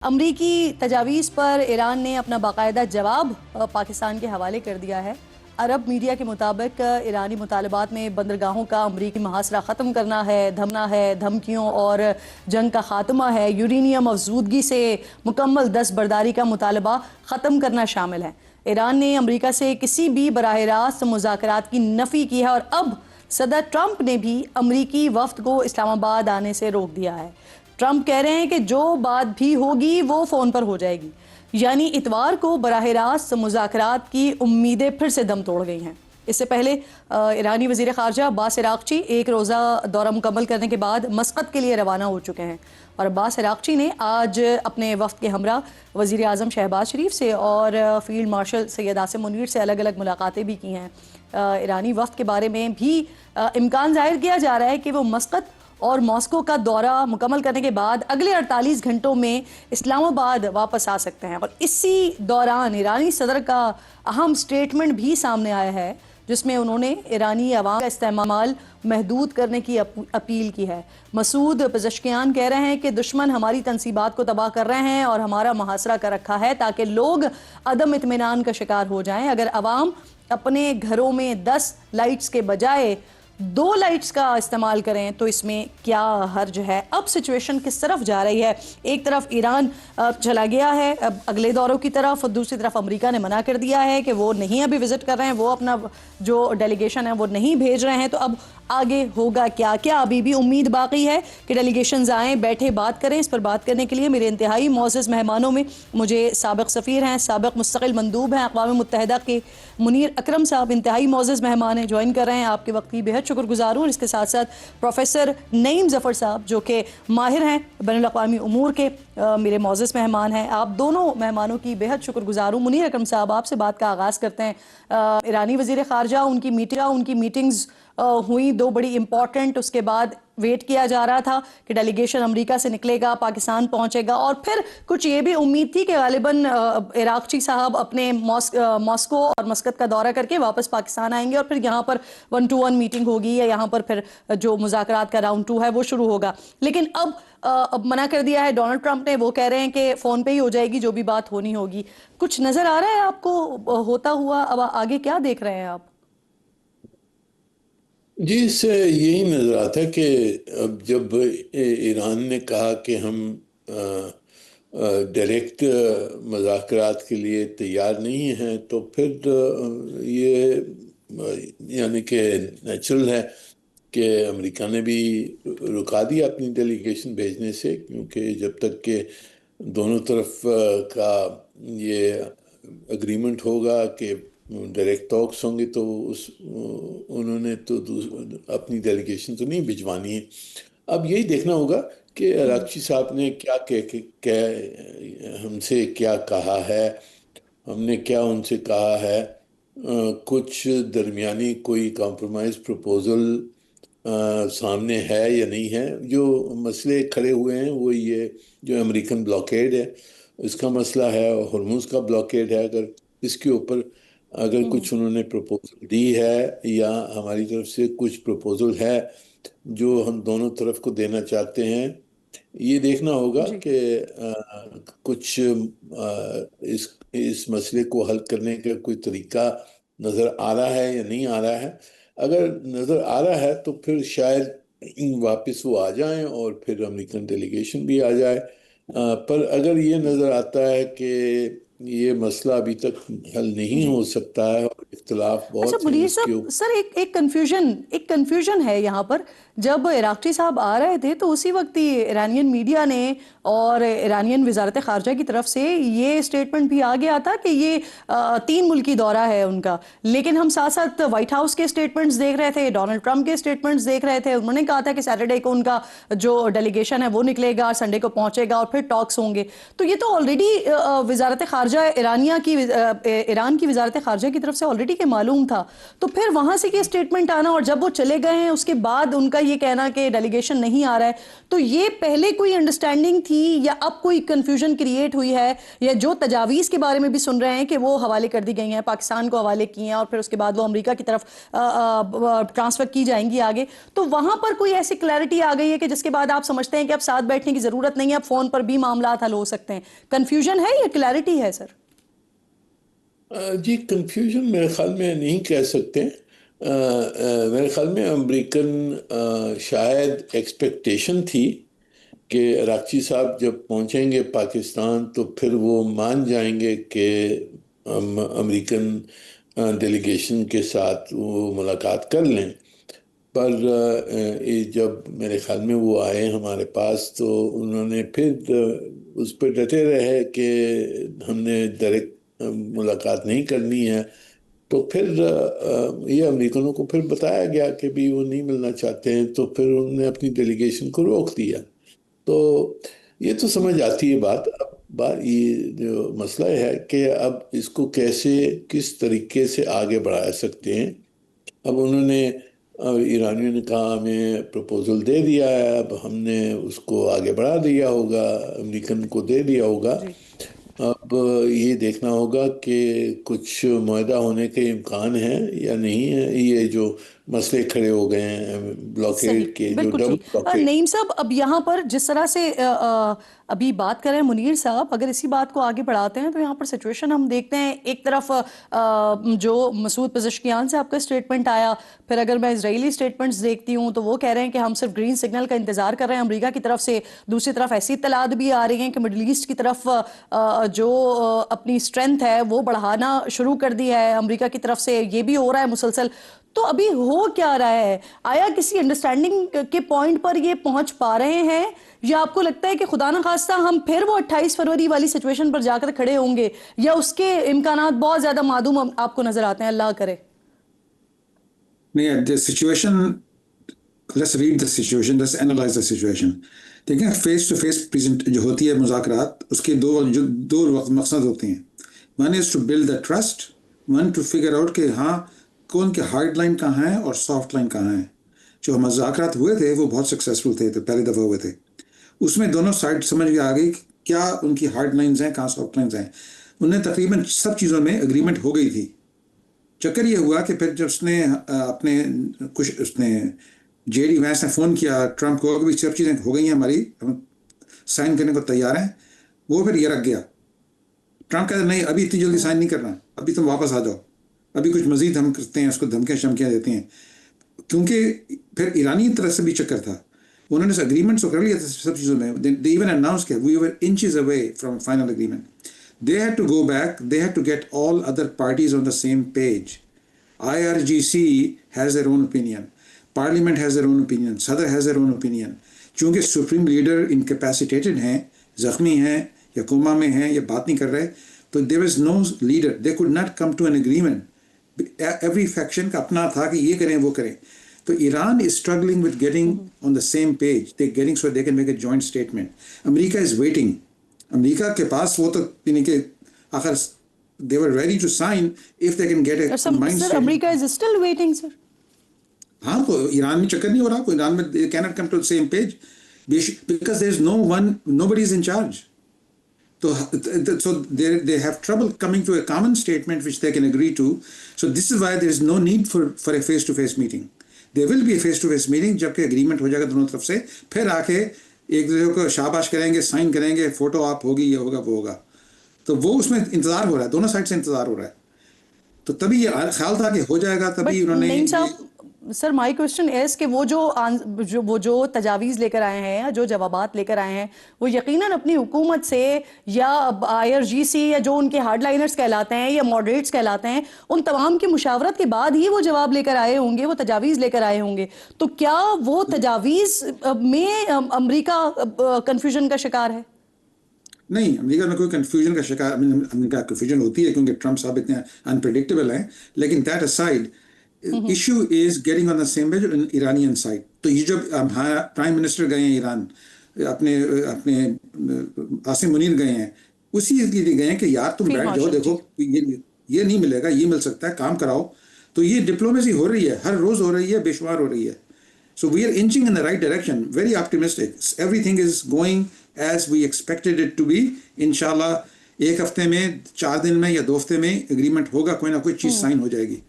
امریکی تجاویز پر ایران نے اپنا باقاعدہ جواب پاکستان کے حوالے کر دیا ہے۔ عرب میڈیا کے مطابق ایرانی مطالبات میں بندرگاہوں کا امریکی محاصرہ ختم کرنا ہے، دھمکیوں اور جنگ کا خاتمہ ہے، یورینیم افزودگی سے مکمل دستبرداری کا مطالبہ ختم کرنا شامل ہے۔ ایران نے امریکہ سے کسی بھی براہ راست مذاکرات کی نفی کی ہے اور اب صدر ٹرمپ نے بھی امریکی وفد کو اسلام آباد آنے سے روک دیا ہے۔ ٹرمپ کہہ رہے ہیں کہ جو بات بھی ہوگی وہ فون پر ہو جائے گی، یعنی اتوار کو براہ راست مذاکرات کی امیدیں پھر سے دم توڑ گئی ہیں۔ اس سے پہلے ایرانی وزیر خارجہ عباس عراقچی ایک روزہ دورہ مکمل کرنے کے بعد مسقط کے لیے روانہ ہو چکے ہیں، اور عباس عراقچی نے آج اپنے وفد کے ہمراہ وزیر اعظم شہباز شریف سے اور فیلڈ مارشل سید عاصم منیر سے الگ الگ ملاقاتیں بھی کی ہیں۔ ایرانی وفد کے بارے میں بھی امکان ظاہر کیا جا رہا ہے کہ وہ مسقط اور ماسکو کا دورہ مکمل کرنے کے بعد اگلے 48 گھنٹوں میں اسلام آباد واپس آ سکتے ہیں، اور اسی دوران ایرانی صدر کا اہم سٹیٹمنٹ بھی سامنے آیا ہے جس میں انہوں نے ایرانی عوام کا استعمال محدود کرنے کی اپیل کی ہے۔ مسعود پزشکیان کہہ رہے ہیں کہ دشمن ہماری تنصیبات کو تباہ کر رہے ہیں اور ہمارا محاصرہ کر رکھا ہے تاکہ لوگ عدم اطمینان کا شکار ہو جائیں۔ اگر عوام اپنے گھروں میں 10 لائٹس کے بجائے 2 لائٹس کا استعمال کریں تو اس میں کیا حرج ہے؟ اب سچویشن کس طرف جا رہی ہے؟ ایک طرف ایران چلا گیا ہے اب اگلے دوروں کی طرف، اور دوسری طرف امریکہ نے منع کر دیا ہے کہ وہ نہیں ابھی وزٹ کر رہے ہیں، وہ اپنا جو ڈیلیگیشن ہے وہ نہیں بھیج رہے ہیں۔ تو اب آگے ہوگا کیا؟ کیا ابھی بھی امید باقی ہے کہ ڈیلیگیشنز آئیں، بیٹھے بات کریں؟ اس پر بات کرنے کے لیے میرے انتہائی معزز مہمانوں میں مجھے سابق سفیر ہیں، سابق مستقل مندوب ہیں اقوام متحدہ کے منیر اکرم صاحب انتہائی معزز مہمان ہیں، جوائن کر رہے ہیں۔ آپ کے وقت کی بہت شکر گزار ہوں۔ اس کے ساتھ ساتھ پروفیسر نعیم ظفر صاحب جو کہ ماہر ہیں بین الاقوامی امور کے، میرے معزز مہمان ہیں۔ آپ دونوں مہمانوں کی بہت شکر گزار ہوں۔ منیر اکرم صاحب، آپ سے بات کا آغاز کرتے ہیں۔ ایرانی وزیر خارجہ ان کی میٹنگز ہوئی 2 بڑی امپورٹنٹ، اس کے بعد ویٹ کیا جا رہا تھا کہ ڈیلیگیشن امریکہ سے نکلے گا، پاکستان پہنچے گا، اور پھر کچھ یہ بھی امید تھی کہ غالباً عراقچی صاحب اپنے ماسکو اور مسقط کا دورہ کر کے واپس پاکستان آئیں گے اور پھر یہاں پر 1 to 1 میٹنگ ہوگی یا یہاں پر پھر جو مذاکرات کا راؤنڈ 2 ہے وہ شروع ہوگا۔ لیکن اب منع کر دیا ہے ڈونلڈ ٹرمپ نے، وہ کہہ رہے ہیں کہ فون پہ ہی ہو جائے گی جو بھی بات ہونی ہوگی۔ کچھ نظر آ رہا ہے آپ کو ہوتا ہوا؟ اب آگے کیا دیکھ رہے ہیں آپ؟ جی، اس سے یہی نظر آتا ہے کہ اب جب ایران نے کہا کہ ہم ڈائریکٹ مذاکرات کے لیے تیار نہیں ہیں، تو پھر یہ یعنی کہ نیچرل ہے کہ امریکہ نے بھی رکا دیا اپنی ڈیلیگیشن بھیجنے سے، کیونکہ جب تک کہ دونوں طرف کا یہ اگریمنٹ ہوگا کہ ڈائریکٹ ٹاکس ہوں گے تو انہوں نے تو اپنی ڈیلیگیشن تو نہیں بھجوانی ہے۔ اب یہی دیکھنا ہوگا کہ عراقچی صاحب نے کیا ہم سے کیا کہا ہے، ہم نے کیا ان سے کہا ہے۔ کچھ درمیانی کوئی کمپرومائز پروپوزل سامنے ہے یا نہیں ہے؟ جو مسئلے کھڑے ہوئے ہیں وہ یہ جو امریکن بلاکیڈ ہے اس کا مسئلہ ہے، ہرمز کا بلاکیڈ ہے۔ اگر اس کے اوپر کچھ انہوں نے پروپوزل دی ہے یا ہماری طرف سے کچھ پروپوزل ہے جو ہم دونوں طرف کو دینا چاہتے ہیں، یہ دیکھنا ہوگا کہ کچھ اس مسئلے کو حل کرنے کا کوئی طریقہ نظر آ رہا ہے یا نہیں آ رہا ہے۔ اگر نظر آ رہا ہے تو پھر شاید واپس وہ آ جائیں اور پھر امریکن ڈیلیگیشن بھی آ جائے، پر اگر یہ نظر آتا ہے کہ یہ مسئلہ ابھی تک حل نہیں ہو سکتا ہے اور اختلاف بہت ہیں منیر اس کے صاحب، سر ایک کنفیوژن ہے یہاں پر۔ جب عراقچی صاحب آ رہے تھے تو اسی وقت ہی ایرانین میڈیا نے اور ایرانین وزارت خارجہ کی طرف سے یہ سٹیٹمنٹ بھی آ گیا تھا کہ یہ 3 ملکی دورہ ہے ان کا، لیکن ہم ساتھ ساتھ وائٹ ہاؤس کے سٹیٹمنٹس دیکھ رہے تھے، ڈونلڈ ٹرمپ کے سٹیٹمنٹس دیکھ رہے تھے۔ انہوں نے کہا تھا کہ سیٹرڈے کو ان کا جو ڈیلیگیشن ہے وہ نکلے گا، سنڈے کو پہنچے گا اور پھر ٹاکس ہوں گے۔ تو یہ تو آلریڈی وزارت خارجہ ایران کی وزارت خارجہ کی طرف سے آلریڈی کہ معلوم تھا، تو پھر وہاں سے یہ سٹیٹمنٹ آنا اور جب وہ چلے گئے ہیں اس کے بعد ان کا یہ کہنا کہ ڈیلیگیشن نہیں آ رہا ہے. تو یہ پہلے کوئی انڈرسٹینڈنگ تھی یا اب کوئی کنفیوژن کریٹ ہوئی ہے, یا جو تجاویز کے بارے میں بھی سن رہے ہیں کہ وہ حوالے کر دی گئی ہیں, پاکستان کو حوالے کی ہیں اور پھر اس کے بعد وہ امریکہ کی طرف ٹرانسفر کی جائیں گی آگے, تو وہاں پر کوئی ایسی کلیئرٹی آ گئی ہے کہ جس کے بعد آپ سمجھتے ہیں کہ اب ساتھ بیٹھنے کی ضرورت نہیں ہے, اب فون پر بھی معاملات حل ہو سکتے ہیں؟ کنفیوژن ہے یا کلیئرٹی ہے سر؟ جی کنفیوژن میرے خیال میں نہیں کہہ سکتے. میرے خیال میں امریکن شاید ایکسپیکٹیشن تھی کہ عراقچی صاحب جب پہنچیں گے پاکستان تو پھر وہ مان جائیں گے کہ امریکن ڈیلیگیشن کے ساتھ وہ ملاقات کر لیں. پر جب میرے خیال میں وہ آئے ہمارے پاس تو انہوں نے پھر اس پہ ڈٹے رہے کہ ہم نے ڈائریکٹ ملاقات نہیں کرنی ہے. تو پھر یہ امریکنوں کو پھر بتایا گیا کہ بھی وہ نہیں ملنا چاہتے ہیں, تو پھر انہوں نے اپنی ڈیلیگیشن کو روک دیا. تو یہ تو سمجھ آتی ہے بات. اب یہ جو مسئلہ ہے کہ اب اس کو کیسے کس طریقے سے آگے بڑھا سکتے ہیں. اب انہوں نے ایرانیوں نے کہا ہمیں پروپوزل دے دیا ہے, اب ہم نے اس کو آگے بڑھا دیا ہوگا, امریکن کو دے دیا ہوگا. اب یہ دیکھنا ہوگا کہ کچھ معاہدہ ہونے کے امکان ہیں یا نہیں ہے. یہ جو مسئلے کھڑے ہو گئے ہیں بلاکیڈ کے, جو ڈبل بلاکیڈ. نعیم صاحب, اب یہاں پر جس طرح سے ابھی بات کریں منیر صاحب, اگر اسی بات کو آگے بڑھاتے ہیں تو یہاں پر سچویشن ہم دیکھتے ہیں, ایک طرف جو مسعود پزشکیان سے آپ کا اسٹیٹمنٹ آیا, پھر اگر میں اسرائیلی اسٹیٹمنٹس دیکھتی ہوں تو وہ کہہ رہے ہیں کہ ہم صرف گرین سگنل کا انتظار کر رہے ہیں امریکہ کی طرف سے. دوسری طرف ایسی اطلاعات بھی آ رہی ہیں کہ مڈل ایسٹ کی طرف جو اپنی اسٹرینتھ ہے وہ بڑھانا شروع کر دی ہے امریکہ کی طرف سے, یہ بھی ہو رہا ہے مسلسل. تو ابھی ہو کیا رہا ہے؟ آیا کسی انڈرسٹینڈنگ کے پوائنٹ پر یہ پہنچ پا رہے ہیں, یا آپ کو لگتا ہے کہ خدا نخواستہ ہم پھر وہ 28 فروری والی سچویشن پر جا کر کھڑے ہوں گے, یا اس کے امکانات بہت زیادہ معدوم آپ کو نظر آتے ہیں؟ اللہ کرے. نہیں, the situation, let's read the situation, let's analyze the situation. دیکھیں فیس ٹو فیس جو ہوتی ہے مذاکرات, اس کے دو مقصد ہوتے ہیں. One is to build the trust, one to figure out کہ ہاں کون کے ہارڈ لائن کہاں ہیں اور سافٹ لائن کہاں ہیں. جو مذاکرات ہوئے تھے وہ بہت سکسیسفل تھے, تو پہلی دفعہ ہوئے تھے. اس میں دونوں سائڈ سمجھ کے آ گئی کیا ان کی ہارڈ لائنز ہیں, کہاں سافٹ لائنز ہیں. انہیں تقریباً سب چیزوں میں اگریمنٹ ہو گئی تھی. چکر یہ ہوا کہ پھر جب اس نے اپنے اس نے جے ڈی وینس نے فون کیا ٹرمپ کو کہ بھی سب چیزیں ہو گئی ہیں ہماری, ہم سائن کرنے کو تیار ہیں, وہ پھر یہ رکھ گیا. ٹرمپ کہتے نہیں ابھی اتنی جلدی سائن نہیں کرنا, ابھی تم واپس آ جاؤ, ابھی کچھ مزید ہم کرتے ہیں, اس کو دھمکیاں شمکیاں دیتے ہیں. کیونکہ پھر ایرانی طرف سے بھی چکر تھا, انہوں نے اگریمنٹس کر لیا تھا سب چیزوں میں. they even announced کہ we were inches away from final agreement. They had to go back, they had to get all other parties on the same page. IRGC has their own opinion, Parliament has their own opinion, Sadr has their own opinion. چونکہ supreme leader incapacitated ہیں, زخمی ہیں یا کوما میں ہیں یا بات نہیں کر رہے, تو there was no leader, they could not come to an agreement. Every faction کا اپنا تھا کہ یہ کریں وہ کریں. تو Iran is struggling with getting on the same page. They're getting so they can make a joint statement. America is waiting. امریکہ کے پاس وہ تو یعنی کہ آخر they were ready to sign if they can get a combined statement. America is still waiting, sir. ہاں, تو ایران میں چکر نہیں ہو رہا, ایران میں they cannot come to the same page because there is nobody is in charge. So they have trouble coming to a common statement which they can agree to. So this is why there is no need for a face-to-face meeting. There will be a face-to-face meeting جب کہ agreement ہو جائے گا دونوں طرف سے, پھر آ کے ایک دوسرے کو شاباش کریں گے, سائن کریں گے, فوٹو آپ ہوگی, یہ ہوگا وہ ہوگا. تو وہ اس میں انتظار ہو رہا ہے, دونوں سائڈ سے انتظار ہو رہا ہے. تو تبھی یہ خیال تھا کہ ہو جائے گا, تبھی انہوں نے. سر مائی کوشچن از کہ وہ جو تجاویز لے کر آئے ہیں, جو جوابات لے کر آئے ہیں, وہ یقیناً اپنی حکومت سے یا IRGC یا جو ان کے ہارڈ لائنرز کہلاتے ہیں یا ماڈریٹس کہلاتے ہیں, ان تمام کی مشاورت کے بعد ہی وہ جواب لے کر آئے ہوں گے, وہ تجاویز لے کر آئے ہوں گے. تو کیا وہ تجاویز میں امریکہ کنفیوژن کا شکار ہے؟ نہیں, امریکہ میں کوئی کنفیوژن کا شکار, امریکہ کنفیوژن ہوتی ہے کیونکہ ٹرمپ صاحب اتنے انپریڈکٹیبل ہیں. لیکن that aside, issue is getting on the same page on Iranian side. تو یہ جب پرائم منسٹر گئے ہیں ایران, اپنے عاصم منیر گئے ہیں, اسی لیے گئے ہیں کہ یار تم بیٹھ جاؤ, دیکھو یہ نہیں ملے گا, یہ مل سکتا ہے, کام کراؤ. تو یہ ڈپلومیسی ہو رہی ہے, ہر روز ہو رہی ہے, بے شمار ہو رہی ہے. So we are inching in the right direction, very optimistic. Everything is going as we expected it to be. Inshallah, ایک ہفتے میں 4 دن میں یا 2 ہفتے میں اگریمنٹ ہوگا, کوئی نہ کوئی چیز سائن ہو جائے گی.